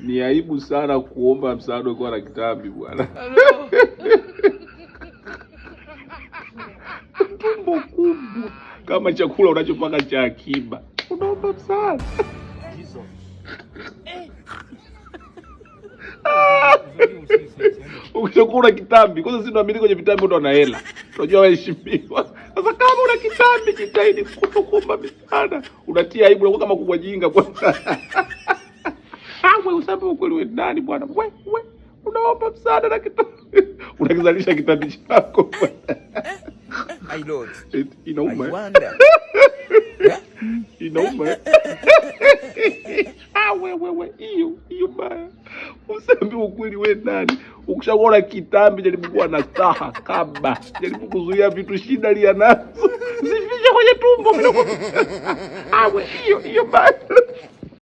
Ni aibu sana kuomba msaada ukiwa na kitambi bwana. Tumbo kubwa kama chakula unachopaka cha akiba. Unaomba msaada. Ukishakula kitambi, kwanza sisi tunaamini kwenye vitambi ndo ana hela. Unajua waheshimiwa. Sasa kama una kitambi jitahidi kutokuomba msaada. Unatia aibu unakuwa kama kubwa jinga kwanza. Wewe useme ukweli wewe nani bwana? Wewe unaomba msaada na kitambi. Unakizalisha kitambi chako. My lord. Inauma. Inauma. Wewe hiyo baya. Useme ukweli wewe nani? Ukishaona kitambi jaribu kuwa na staha kaba. Jaribu kuzuia vitu shida lia nazo. Zifike kwenye tumbo. Hiyo baya.